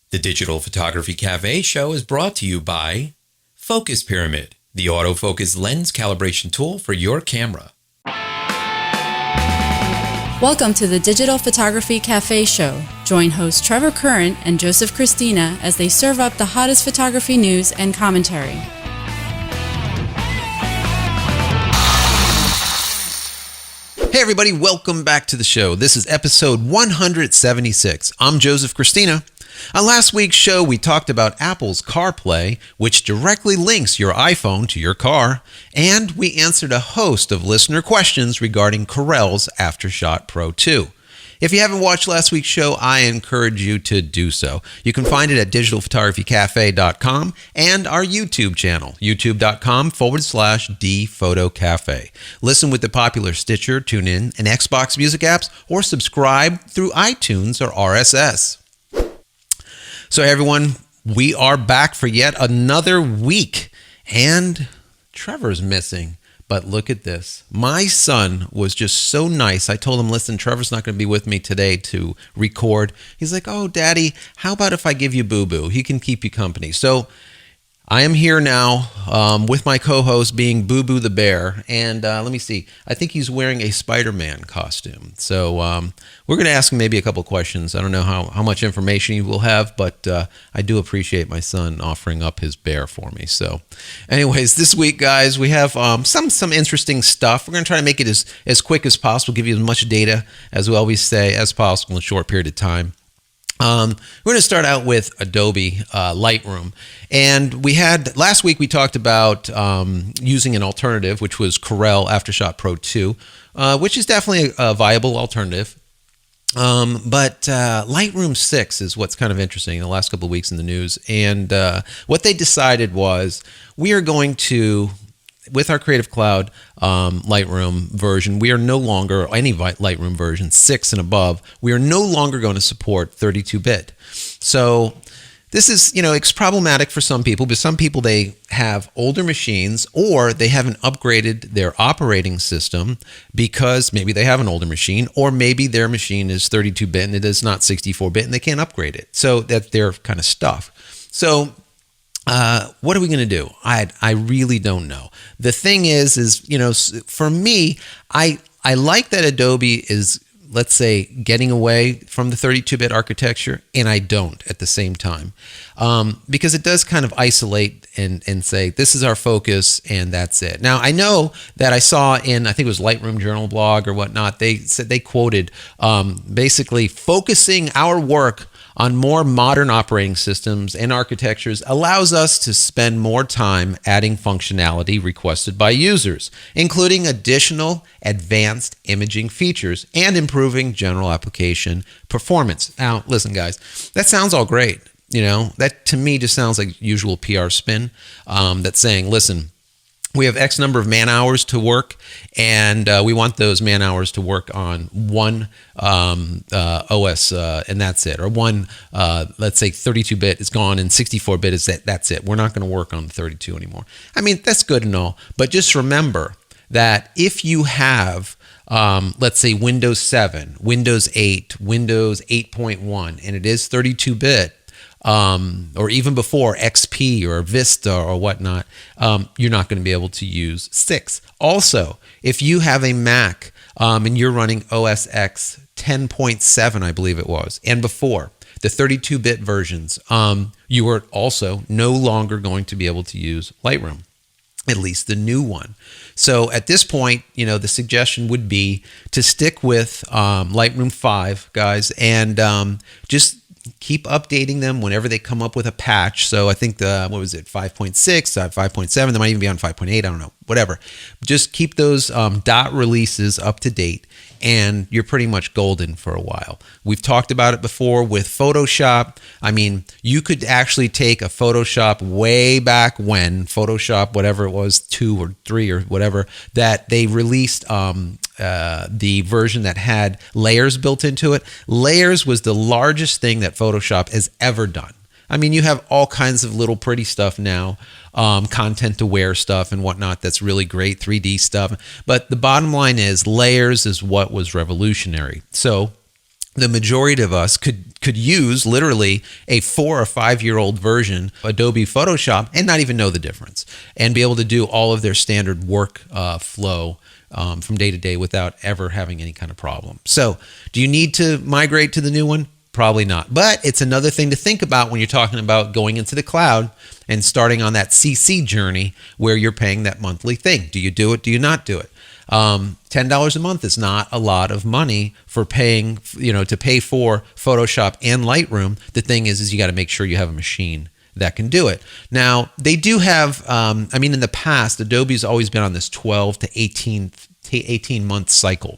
The Digital Photography Cafe show is brought to you by Focus Pyramid, the autofocus lens calibration tool for your camera. Welcome to the Digital Photography Cafe show. Join hosts Trevor Current and Joseph Christina as they serve up the hottest photography news and commentary. Hey everybody, welcome back to the show. This is episode 176. I'm Joseph Christina. On last week's show, we talked about Apple's CarPlay, which directly links your iPhone to your car, and we answered a host of listener questions regarding Corel's Aftershot Pro 2. If you haven't watched last week's show, I encourage you to do so. You can find it at digitalphotographycafe.com and our YouTube channel, youtube.com/dphotocafe. Listen with the popular Stitcher, TuneIn, and Xbox Music apps, or subscribe through iTunes or RSS. So everyone, we are back for yet another week, and Trevor's missing. But look at this. My son was just so nice. I told him, listen, Trevor's not going to be with me today to record. He's like, oh, Daddy, how about if I give you Boo Boo? He can keep you company. So I am here now with my co-host being Boo Boo the Bear. And let me see. I think he's wearing a Spider-Man costume. So we're going to ask him maybe a couple questions. I don't know how much information he will have, but I do appreciate my son offering up his bear for me. So anyways, this week, guys, we have some interesting stuff. We're going to try to make it as quick as possible, give you as much data, as we always say, as possible in a short period of time. We're going to start out with Adobe Lightroom. And last week we talked about using an alternative, which was Corel Aftershot Pro 2, which is definitely a viable alternative. But Lightroom 6 is what's kind of interesting in the last couple of weeks in the news. And what they decided was we are going to, with our Creative Cloud Lightroom version, we are no longer, any Lightroom version, 6 and above, we are no longer going to support 32-bit. So this is, it's problematic for some people, but some people, they have older machines or they haven't upgraded their operating system because maybe they have an older machine, or maybe their machine is 32-bit and it is not 64-bit and they can't upgrade it. So that they're kind of stuck. So what are we going to do? I really don't know. The thing is, for me, I like that Adobe is, let's say, getting away from the 32-bit architecture, and I don't at the same time, because it does kind of isolate and say, this is our focus and that's it. Now, I know that I saw in, I think it was Lightroom Journal blog or whatnot, they said, they quoted basically focusing our work on more modern operating systems and architectures allows us to spend more time adding functionality requested by users, including additional advanced imaging features and improving general application performance. Now, listen, guys, that sounds all great. That to me just sounds like usual PR spin that's saying, listen, we have X number of man hours to work, and we want those man hours to work on one OS, and that's it. Or one, let's say 32-bit is gone and 64-bit is that's it. We're not going to work on the 32 anymore. I mean, that's good and all, but just remember that if you have, let's say Windows 7, Windows 8, Windows 8.1, and it is 32-bit, or even before XP or Vista or whatnot, you're not going to be able to use 6. Also, if you have a Mac and you're running OS X 10.7, I believe it was, and before, the 32-bit versions, you are also no longer going to be able to use Lightroom, at least the new one. So at this point, the suggestion would be to stick with Lightroom 5, guys, and just keep updating them whenever they come up with a patch. So I think 5.6, 5.7, they might even be on 5.8, I don't know, whatever. Just keep those dot releases up to date, and you're pretty much golden for a while. We've talked about it before with Photoshop. I mean, you could actually take a Photoshop way back when, Photoshop, whatever it was, 2 or 3 or whatever, that they released the version that had layers built into it. Layers was the largest thing that Photoshop has ever done. I mean, you have all kinds of little pretty stuff now, content aware stuff and whatnot that's really great, 3D stuff. But the bottom line is layers is what was revolutionary. So the majority of us could use literally a 4 or 5 year old version of Adobe Photoshop and not even know the difference, and be able to do all of their standard work flow from day to day without ever having any kind of problem. So do you need to migrate to the new one? Probably not. But it's another thing to think about when you're talking about going into the cloud and starting on that CC journey where you're paying that monthly thing. Do you do it? Do you not do it? $10 a month is not a lot of money for paying, to pay for Photoshop and Lightroom. The thing is you got to make sure you have a machine that can do it. Now, they do have, in the past, Adobe's always been on this 12 to 18 month cycle.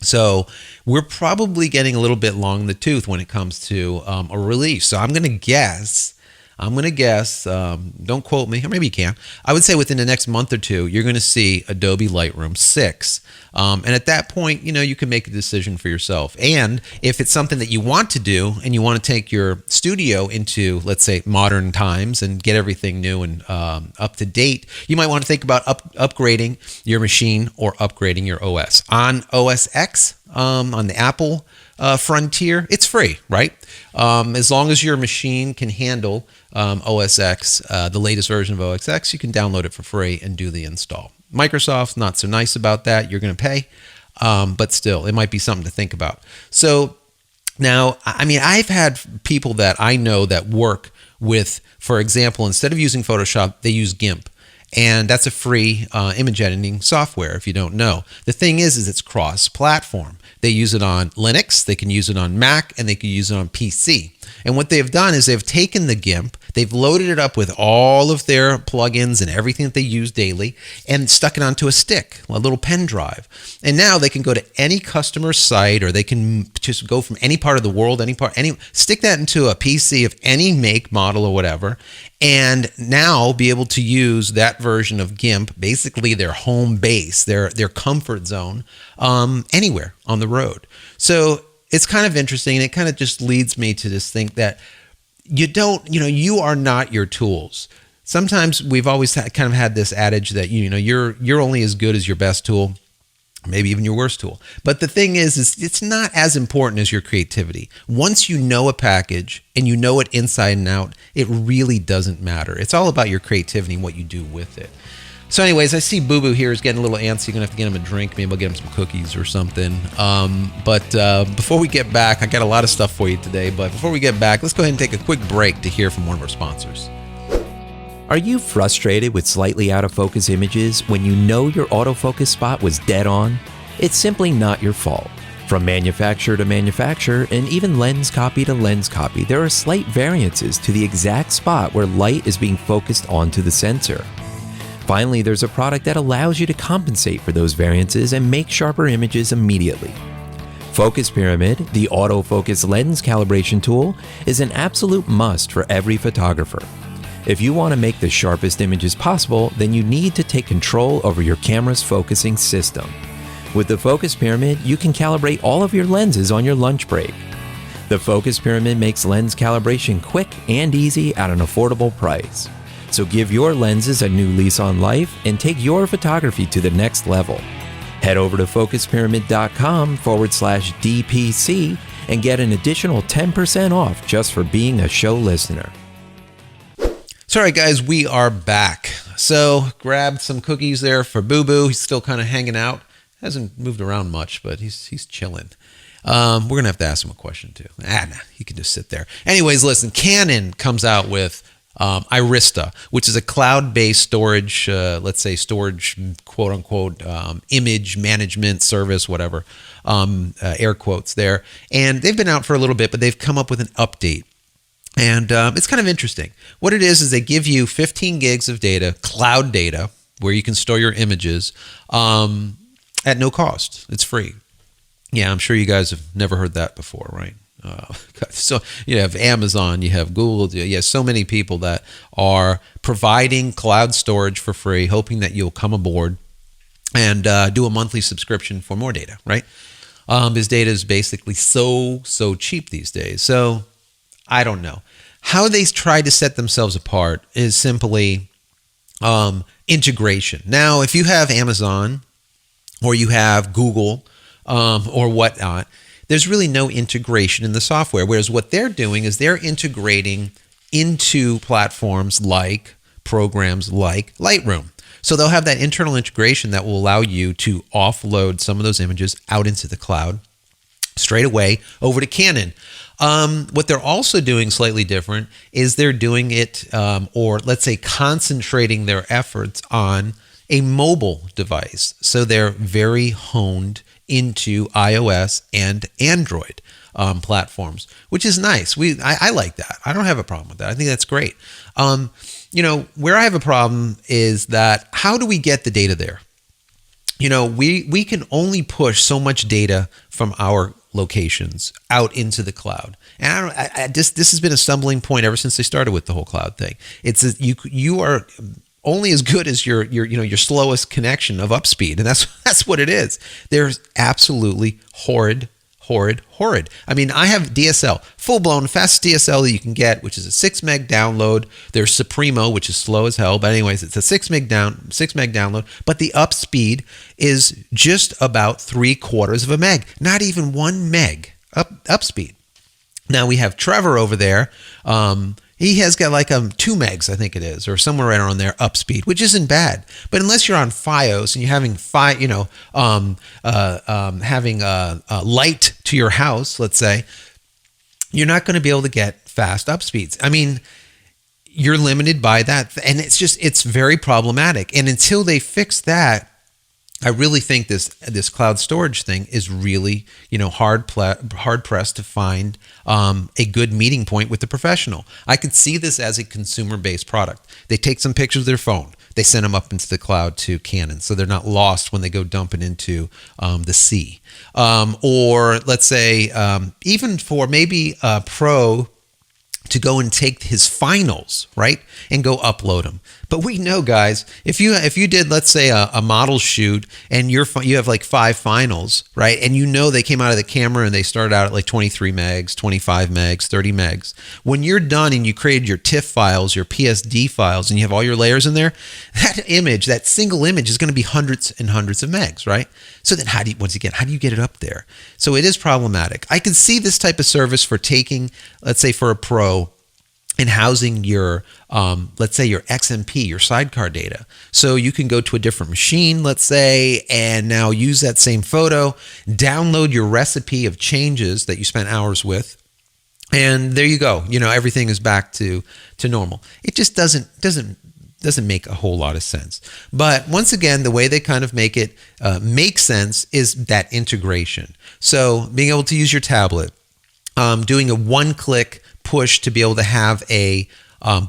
So we're probably getting a little bit long in the tooth when it comes to a release. So I'm going to guess, don't quote me, or maybe you can. I would say within the next month or two, you're going to see Adobe Lightroom 6. And at that point, you can make a decision for yourself. And if it's something that you want to do and you want to take your studio into, let's say, modern times and get everything new and up to date, you might want to think about upgrading your machine or upgrading your OS. On OS X, on the Apple frontier, it's free, right? As long as your machine can handle OS X, the latest version of OS X, you can download it for free and do the install. Microsoft's not so nice about that. You're going to pay, but still, it might be something to think about. So now, I've had people that I know that work with, for example, instead of using Photoshop, they use GIMP. And that's a free image editing software, if you don't know. The thing is it's cross-platform. They use it on Linux, they can use it on Mac, and they can use it on PC. And what they've done is they've taken the GIMP, they've loaded it up with all of their plugins and everything that they use daily, and stuck it onto a stick, a little pen drive. And now they can go to any customer site, or they can just go from any part of the world, stick that into a PC of any make, model, or whatever, and now be able to use that version of GIMP, basically their home base, their comfort zone, anywhere on the road. So it's kind of interesting, and it kind of just leads me to this think that you are not your tools. Sometimes we've always kind of had this adage that you're only as good as your best tool, maybe even your worst tool. But the thing is it's not as important as your creativity. Once you know a package and you know it inside and out, it really doesn't matter. It's all about your creativity and what you do with it. So anyways, I see Boo Boo here is getting a little antsy. You're going to have to get him a drink. Maybe I'll get him some cookies or something. But before we get back, I got a lot of stuff for you today. But before we get back, let's go ahead and take a quick break to hear from one of our sponsors. Are you frustrated with slightly out of focus images when you know your autofocus spot was dead on? It's simply not your fault. From manufacturer to manufacturer, and even lens copy to lens copy, there are slight variances to the exact spot where light is being focused onto the sensor. Finally, there's a product that allows you to compensate for those variances and make sharper images immediately. Focus Pyramid, the autofocus lens calibration tool, is an absolute must for every photographer. If you want to make the sharpest images possible, then you need to take control over your camera's focusing system. With the Focus Pyramid, you can calibrate all of your lenses on your lunch break. The Focus Pyramid makes lens calibration quick and easy at an affordable price. So give your lenses a new lease on life and take your photography to the next level. Head over to focuspyramid.com/DPC and get an additional 10% off just for being a show listener. So, all right, guys, we are back. So, grabbed some cookies there for Boo Boo. He's still kind of hanging out. Hasn't moved around much, but he's chilling. We're going to have to ask him a question, too. He can just sit there. Anyways, listen, Canon comes out with Irista, which is a cloud-based storage, storage, quote-unquote, image management service, whatever, air quotes there. And they've been out for a little bit, but they've come up with an update. And it's kind of interesting. What it is they give you 15 gigs of data, cloud data, where you can store your images at no cost. It's free. Yeah, I'm sure you guys have never heard that before, right? So you have Amazon, you have Google, you have so many people that are providing cloud storage for free, hoping that you'll come aboard and do a monthly subscription for more data, right? This data is basically so cheap these days. So I don't know. How they try to set themselves apart is simply integration. Now, if you have Amazon or you have Google or whatnot, there's really no integration in the software. Whereas what they're doing is they're integrating into platforms like programs like Lightroom. So they'll have that internal integration that will allow you to offload some of those images out into the cloud straight away over to Canon. What they're also doing slightly different is they're doing it, or let's say concentrating their efforts on a mobile device. So they're very honed into iOS and Android platforms, which is nice. I like that. I don't have a problem with that. I think that's great. Where I have a problem is that how do we get the data there? We can only push so much data from our locations out into the cloud, and this has been a stumbling point ever since they started with the whole cloud thing. It's you are only as good as your slowest connection of upspeed, and that's what it is. There's absolutely horrid. I mean, I have DSL, full-blown fastest DSL that you can get, which is a 6 meg download. There's Supremo, which is slow as hell, but anyways, it's a 6 meg download, but the up speed is just about 3/4 of a meg, not even 1 meg up speed. Now we have Trevor over there. He has got like 2 megs, I think it is, or somewhere right around there, up speed, which isn't bad. But unless you're on FiOS and you're having having light to your house, let's say, you're not going to be able to get fast up speeds. I mean, you're limited by that, and it's very problematic. And until they fix that, I really think this cloud storage thing is really, hard pressed to find a good meeting point with the professional. I could see this as a consumer-based product. They take some pictures of their phone, they send them up into the cloud to Canon, so they're not lost when they go dumping into the sea. Or let's say even for maybe a pro to go and take his finals, right, and go upload them. But we know, guys, if you did, let's say, a model shoot and you have like 5 finals, right, and they came out of the camera and they started out at like 23 megs, 25 megs, 30 megs. When you're done and you created your TIFF files, your PSD files, and you have all your layers in there, that single image is going to be hundreds and hundreds of megs, right? So then how do you get it up there? So it is problematic. I can see this type of service for taking, let's say, for a pro, and housing your, let's say, your XMP, your sidecar data. So you can go to a different machine, let's say, and now use that same photo, download your recipe of changes that you spent hours with, and there you go. Everything is back to normal. It just doesn't make a whole lot of sense. But once again, the way they kind of make it make sense is that integration. So being able to use your tablet, doing a one-click push to be able to have a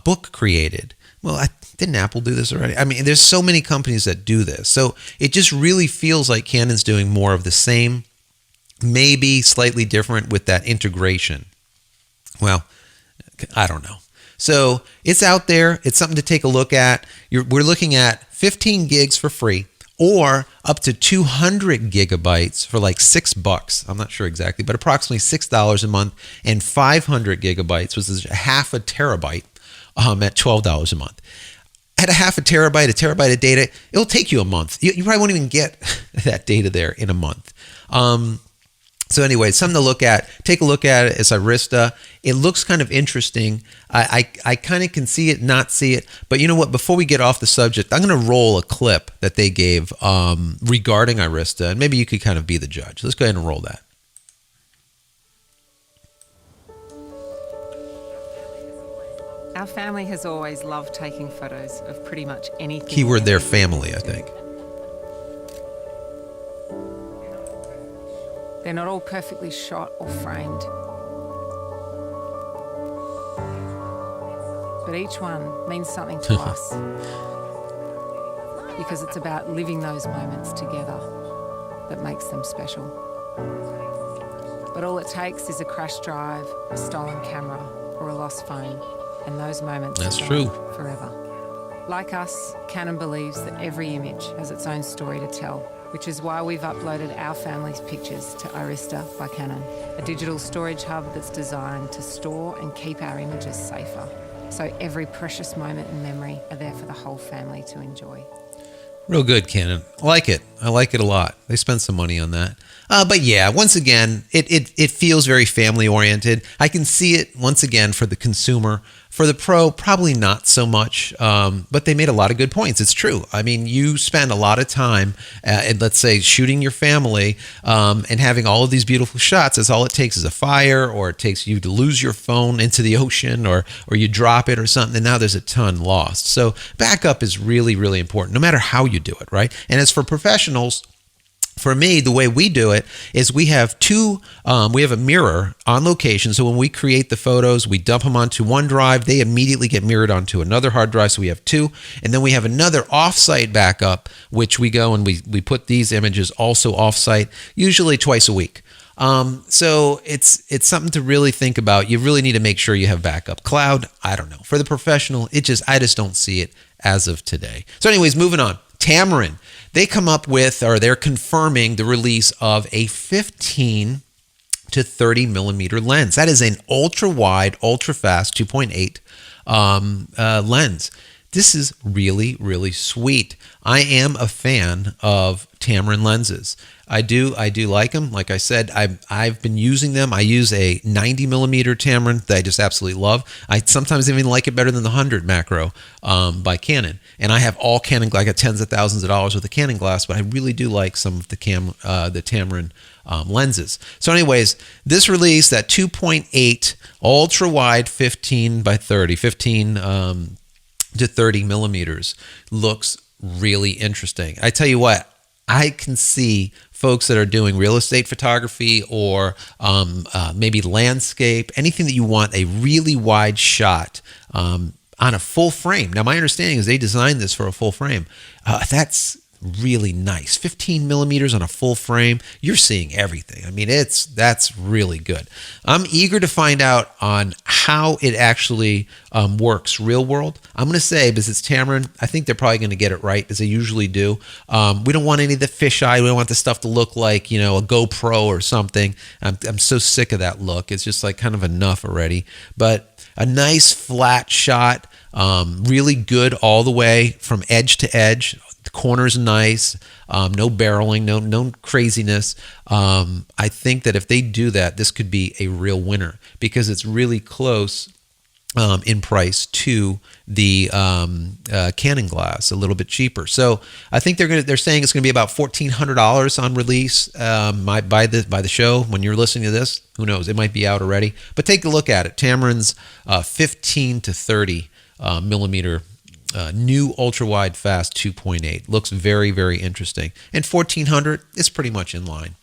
book created. Well, didn't Apple do this already? I mean, there's so many companies that do this. So it just really feels like Canon's doing more of the same, maybe slightly different with that integration. Well, I don't know. So it's out there. It's something to take a look at. We're looking at 15 gigs for free, or up to 200 gigabytes for like $6. I'm not sure exactly, but approximately $6 a month, and 500 gigabytes, which is half a terabyte, at $12 a month. At a half a terabyte of data, it'll take you a month. You probably won't even get that data there in a month. So anyway, something to look at. Take a look at it. It's Irista. It looks kind of interesting. I kind of can see it, not see it. But you know what? Before we get off the subject, I'm going to roll a clip that they gave regarding Irista, and maybe you could kind of be the judge. Let's go ahead and roll that. Our family has always loved taking photos of pretty much anything. Keyword there, family, I think. They're not all perfectly shot or framed. But each one means something to us. Because it's about living those moments together that makes them special. But all it takes is a crashed drive, a stolen camera, or a lost phone, and those moments That's are true. gone forever. Like us, Canon believes that every image has its own story to tell, which is why we've uploaded our family's pictures to Irista by Canon, a digital storage hub that's designed to store and keep our images safer, so every precious moment and memory are there for the whole family to enjoy. Real good, Canon. I like it. I like it a lot. They spent some money on that. But yeah, once again, it feels very family oriented. I can see it once again for the consumer. For the pro, probably not so much, but they made a lot of good points. It's true. I mean, you spend a lot of time, let's say, shooting your family and having all of these beautiful shots. That's all it takes is a fire, or it takes you to lose your phone into the ocean, or you drop it or something, and now there's a ton lost. So backup is really, really important, no matter how you do it, right? And as for professionals, for me, the way we do it is we have we have a mirror on location. So when we create the photos, we dump them onto one drive. They immediately get mirrored onto another hard drive. So we have two. And then we have another offsite backup, which we go and we put these images also offsite, usually twice a week. So it's something to really think about. You really need to make sure you have backup. Cloud, I don't know. For the professional, I just don't see it as of today. So anyways, moving on. Tamron. They come up with, or they're confirming the release of a 15 to 30 millimeter lens. That is an ultra wide, ultra fast 2.8 lens. This is really, really sweet. I am a fan of Tamron lenses. I do like them. Like I said, I've been using them. I use a 90 millimeter Tamron that I just absolutely love. I sometimes even like it better than the 100 macro by Canon. And I have all Canon. I got tens of thousands of dollars with the Canon glass, but I really do like some of the Tamron lenses. So anyways, this release, that 2.8 ultra wide 15 to 30 millimeters, looks really interesting. I tell you what, I can see folks that are doing real estate photography or maybe landscape, anything that you want a really wide shot on a full frame. Now, my understanding is they designed this for a full frame. That's really nice. 15 millimeters on a full frame. You're seeing everything. I mean, that's really good. I'm eager to find out on how it actually works real world. I'm going to say, because it's Tamron, I think they're probably going to get it right, as they usually do. We don't want any of the fisheye. We don't want the stuff to look like, a GoPro or something. I'm so sick of that look. It's just like kind of enough already. But a nice flat shot, really good all the way from edge to edge. The corner's nice, no barreling, no craziness. I think that if they do that, this could be a real winner because it's really close in price to the Canon glass, a little bit cheaper. So I think they're saying it's going to be about $1,400 on release by the show. When you're listening to this, who knows? It might be out already. But take a look at it. Tamron's 15 to 30 millimeter. New ultra wide fast 2.8 looks very, very interesting, and 1,400 is pretty much in line.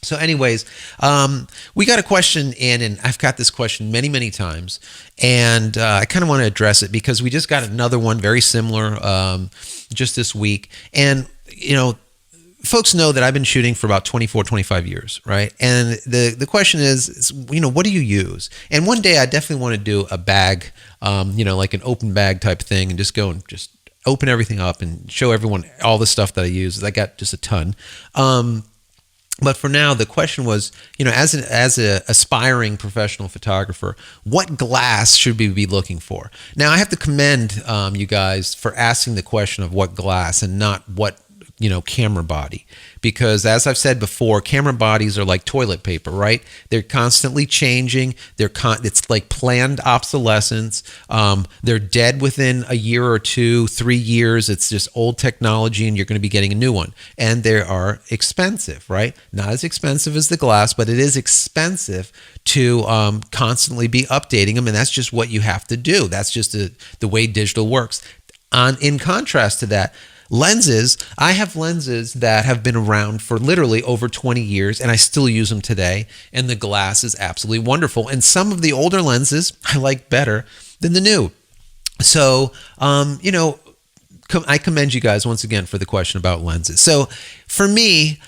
So anyways, we got a question in, and I've got this question many times, and I kind of want to address it because we just got another one very similar just this week. And folks know that I've been shooting for about 25 years, right? And the question is, what do you use? And one day I definitely want to do a bag, like an open bag type thing, and just go and just open everything up and show everyone all the stuff that I use. I got just a ton. But for now, the question was, as an aspiring professional photographer, what glass should we be looking for? Now, I have to commend you guys for asking the question of what glass and not what camera body, because as I've said before, camera bodies are like toilet paper, right? They're constantly changing. It's like planned obsolescence. They're dead within a year or 2, 3 years. It's just old technology, and you're going to be getting a new one. And they are expensive, right? Not as expensive as the glass, but it is expensive to constantly be updating them, and that's just what you have to do. That's just the way digital works. In contrast to that, lenses, I have lenses that have been around for literally over 20 years, and I still use them today, and the glass is absolutely wonderful. And some of the older lenses I like better than the new. So, I commend you guys once again for the question about lenses. So for me,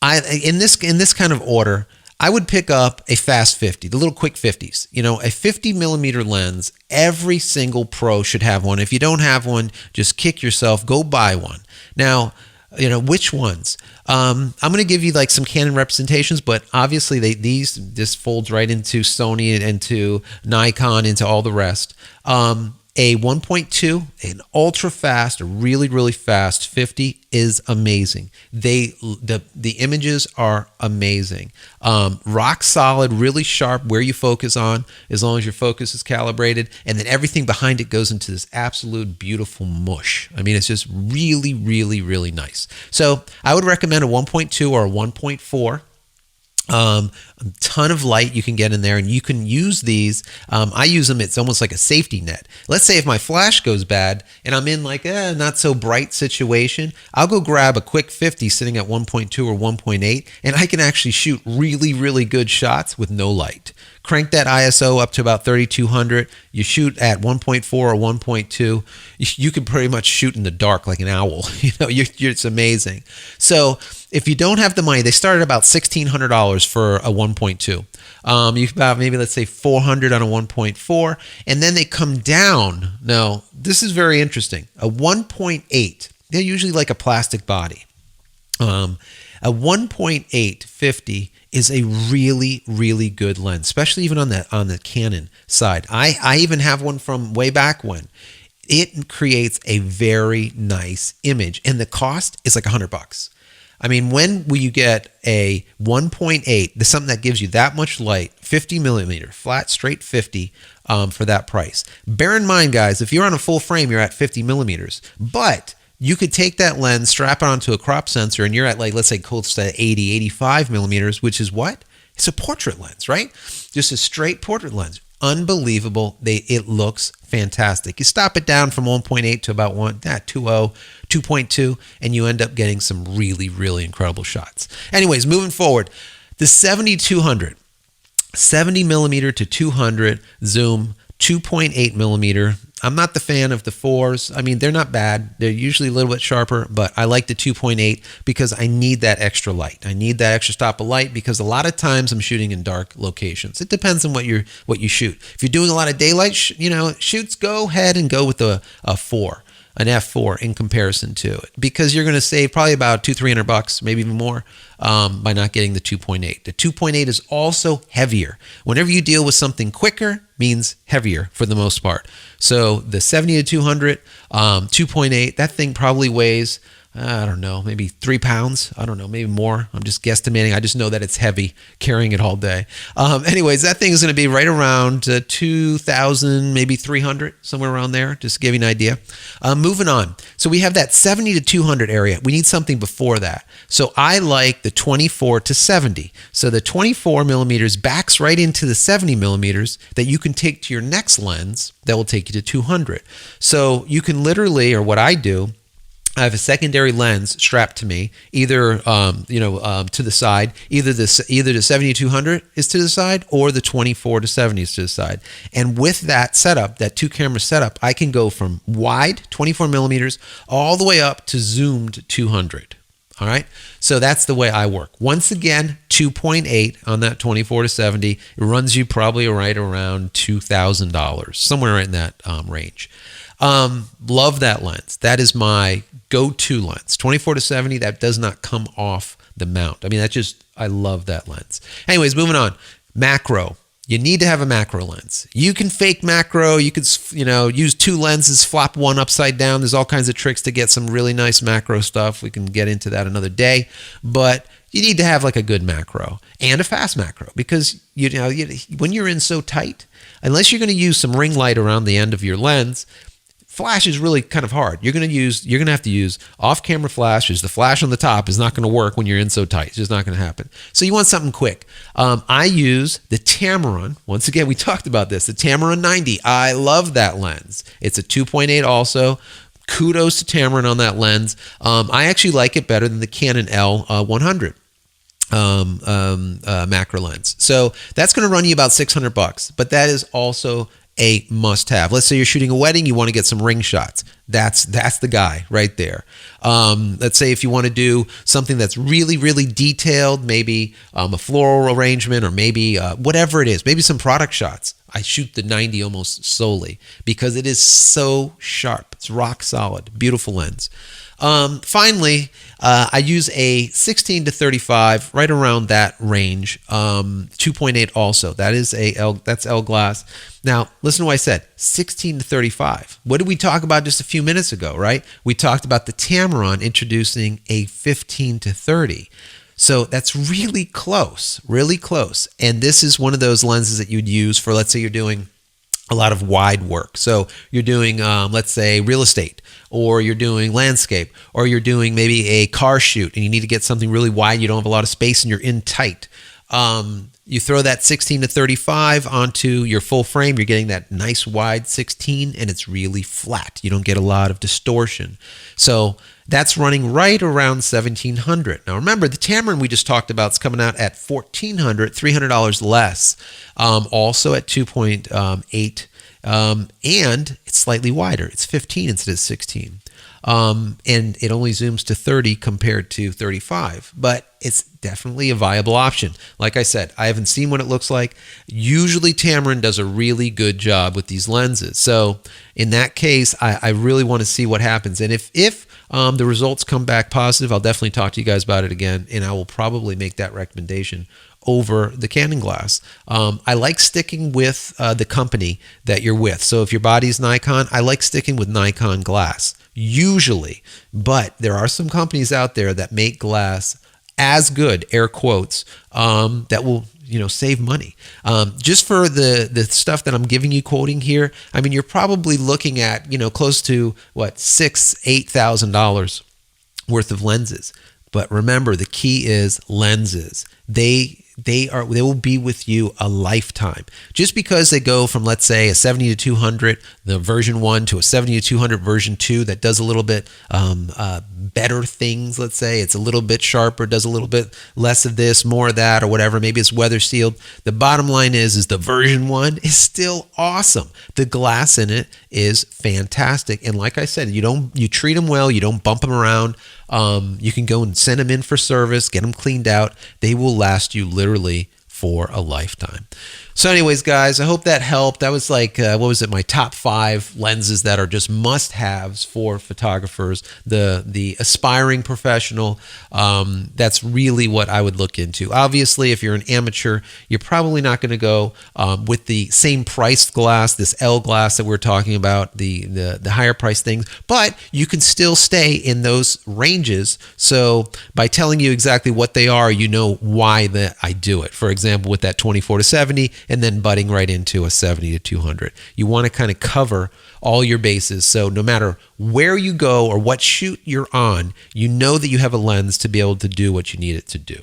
in this kind of order, I would pick up a fast 50, the little quick 50s. A 50 millimeter lens. Every single pro should have one. If you don't have one, just kick yourself. Go buy one. Now, which ones? I'm going to give you like some Canon representations, but obviously this folds right into Sony and into Nikon, into all the rest. A 1.2, an ultra fast, a really, really fast 50 is amazing. The images are amazing. Rock solid, really sharp where you focus on, as long as your focus is calibrated, and then everything behind it goes into this absolute beautiful mush. I mean, it's just really, really, really nice. So I would recommend a 1.2 or a 1.4. A ton of light you can get in there, and you can use these. I use them. It's almost like a safety net. Let's say if my flash goes bad and I'm in like a not so bright situation, I'll go grab a quick 50 sitting at 1.2 or 1.8, and I can actually shoot really, really good shots with no light. Crank that ISO up to about 3200. You shoot at 1.4 or 1.2. You can pretty much shoot in the dark like an owl. It's amazing. So if you don't have the money, they start at about $1,600 for a 1.2. You about maybe let's say $400 on a 1.4, and then they come down. Now this is very interesting. A 1.8, they're usually like a plastic body. A 1.8 50 is a really, really good lens, especially even on the Canon side. I even have one from way back when. It creates a very nice image, and the cost is like $100. I mean, when will you get a 1.8, something that gives you that much light, 50 millimeter, flat, straight 50 for that price? Bear in mind, guys, if you're on a full frame, you're at 50 millimeters, but you could take that lens, strap it onto a crop sensor, and you're at like, let's say close to 80, 85 millimeters, which is what? It's a portrait lens, right? Just a straight portrait lens. Unbelievable. It looks fantastic. You stop it down from 1.8 to about 2.2, and you end up getting some really, really incredible shots. Anyways, moving forward, the 70-200, 70 millimeter to 200 zoom, 2.8 millimeter. I'm not the fan of the 4s. I mean, they're not bad. They're usually a little bit sharper, but I like the 2.8 because I need that extra light. I need that extra stop of light because a lot of times I'm shooting in dark locations. It depends on what you shoot. If you're doing a lot of daylight, shoots, go ahead and go with a 4, an f4 in comparison to it, because you're going to save probably about $200-$300, maybe even more, by not getting the 2.8. The 2.8 is also heavier. Whenever you deal with something quicker, means heavier for the most part. So the 70-200, 2.8, that thing probably weighs, I don't know, maybe 3 pounds. I don't know, maybe more. I'm just guesstimating. I just know that it's heavy, carrying it all day. Anyways, that thing is going to be right around 2,000, maybe 300, somewhere around there, just to give you an idea. Moving on. So we have that 70-200 area. We need something before that. So I like the 24-70. So the 24 millimeters backs right into the 70 millimeters that you can take to your next lens that will take you to 200. So you can literally, or what I do, I have a secondary lens strapped to me, either to the side. Either the 70-200 is to the side, or the 24-70 is to the side. And with that setup, that 2-camera setup, I can go from wide 24 millimeters all the way up to zoomed 200. All right, so that's the way I work. Once again, 2.8 on that 24-70. It runs you probably right around $2,000, somewhere in that range. Love that lens. That is my go-to lens. 24-70, that does not come off the mount. I mean, I love that lens. Anyways, moving on. Macro. You need to have a macro lens. You can fake macro. You could, use 2 lenses, flop one upside down. There's all kinds of tricks to get some really nice macro stuff. We can get into that another day. But you need to have like a good macro and a fast macro, because when you're in so tight, unless you're going to use some ring light around the end of your lens, flash is really kind of hard. You're going to have to use off-camera flashes. The flash on the top is not going to work when you're in so tight. It's just not going to happen. So you want something quick. I use the Tamron. Once again, we talked about this. The Tamron 90. I love that lens. It's a 2.8 also. Kudos to Tamron on that lens. I actually like it better than the Canon L100. Macro lens. So that's going to run you about $600, but that is also a must-have. Let's say you're shooting a wedding, you want to get some ring shots. That's the guy right there. Let's say if you want to do something that's really, really detailed, maybe a floral arrangement, or maybe whatever it is, maybe some product shots. I shoot the 90 almost solely because it is so sharp. It's rock solid, beautiful lens. Finally, I use a 16 to 35, right around that range. 2.8 also. That's L glass. Now, listen to what I said, 16 to 35. What did we talk about just a few minutes ago, right? We talked about the Tamron introducing a 15 to 30. So that's really close, really close. And this is one of those lenses that you'd use for, let's say you're doing a lot of wide work. So you're doing, let's say, real estate, or you're doing landscape, or you're doing maybe a car shoot and you need to get something really wide. You don't have a lot of space and you're in tight. You throw that 16 to 35 onto your full frame, you're getting that nice wide 16 and it's really flat. You don't get a lot of distortion. So that's running right around $1,700. Now remember, the Tamron we just talked about is coming out at $1,400, $300 less, also at 2.8, and it's slightly wider. It's 15 instead of 16. And it only zooms to 30 compared to 35, but it's definitely a viable option. Like I said, I haven't seen what it looks like. Usually Tamron does a really good job with these lenses. So in that case, I really want to see what happens. And if the results come back positive, I'll definitely talk to you guys about it again, and I will probably make that recommendation over the Canon glass. I like sticking with the company that you're with. So if your body's Nikon, I like sticking with Nikon glass, usually. But there are some companies out there that make glass as good, air quotes, that will save money. Just for the stuff that I'm giving you quoting here, I mean, you're probably looking at close to $8,000 worth of lenses. But remember, the key is lenses. They will be with you a lifetime. Just because they go from, let's say, a 70 to 200, the version 1, to a 70 to 200 version 2 that does a little bit better things, let's say. It's a little bit sharper, does a little bit less of this, more of that, or whatever. Maybe it's weather sealed. The bottom line is the version 1 is still awesome. The glass in it is fantastic. And like I said, you treat them well, you don't bump them around. You can go and send them in for service, get them cleaned out. They will last you literally for a lifetime. So anyways, guys, I hope that helped. That was my top 5 lenses that are just must-haves for photographers, the aspiring professional. That's really what I would look into. Obviously, if you're an amateur, you're probably not going to go with the same priced glass, this L glass that we're talking about, the higher priced things, but you can still stay in those ranges. So by telling you exactly what they are, you know why that I do it. For example, with that 24 to 70, and then butting right into a 70 to 200. You want to kind of cover all your bases. So no matter where you go or what shoot you're on, you know that you have a lens to be able to do what you need it to do.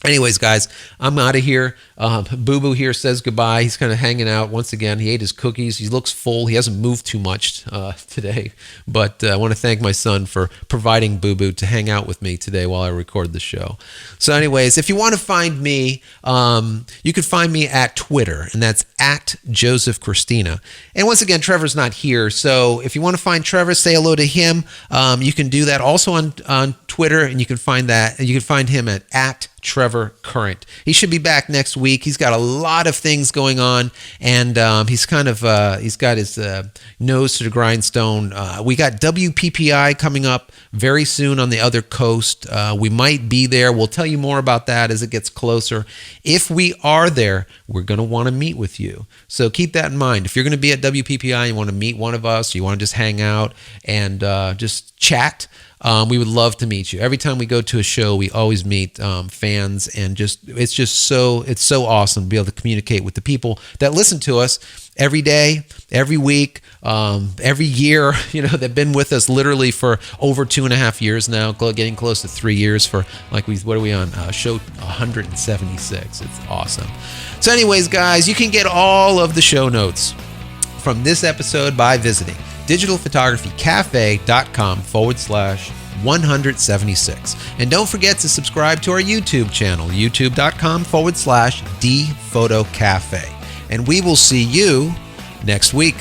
Anyways, guys, I'm out of here. Boo Boo here says goodbye. He's kind of hanging out once again. He ate his cookies. He looks full. He hasn't moved too much today. But I want to thank my son for providing Boo Boo to hang out with me today while I record the show. So anyways, if you want to find me, you can find me at Twitter, and that's at Joseph Christina. And once again, Trevor's not here. So if you want to find Trevor, say hello to him. You can do that also on Twitter, and you can find him at Trevor Current. He should be back next week. He's got a lot of things going on, and he's got his nose to the grindstone. We got WPPI coming up very soon on the other coast. We might be there. We'll tell you more about that as it gets closer. If we are there, we're going to want to meet with you. So keep that in mind. If you're going to be at WPPI, you want to meet one of us, you want to just hang out and just chat, we would love to meet you. Every time we go to a show, we always meet fans, and it's so awesome to be able to communicate with the people that listen to us every day, every week, every year. They've been with us literally for over 2.5 years now, getting close to 3 years for what are we on? Show 176. It's awesome. So anyways, guys, you can get all of the show notes from this episode by visiting digitalphotographycafe.com/176. And don't forget to subscribe to our YouTube channel, youtube.com/dphotocafe. And we will see you next week.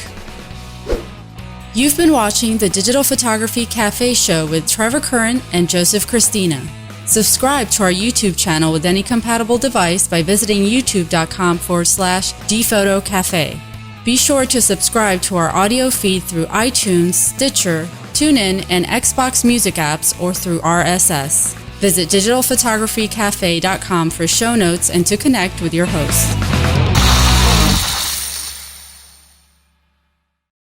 You've been watching the Digital Photography Cafe show with Trevor Curran and Joseph Christina. Subscribe to our YouTube channel with any compatible device by visiting youtube.com/dphotocafe. Be sure to subscribe to our audio feed through iTunes, Stitcher, TuneIn, and Xbox Music apps or through RSS. Visit digitalphotographycafe.com for show notes and to connect with your host.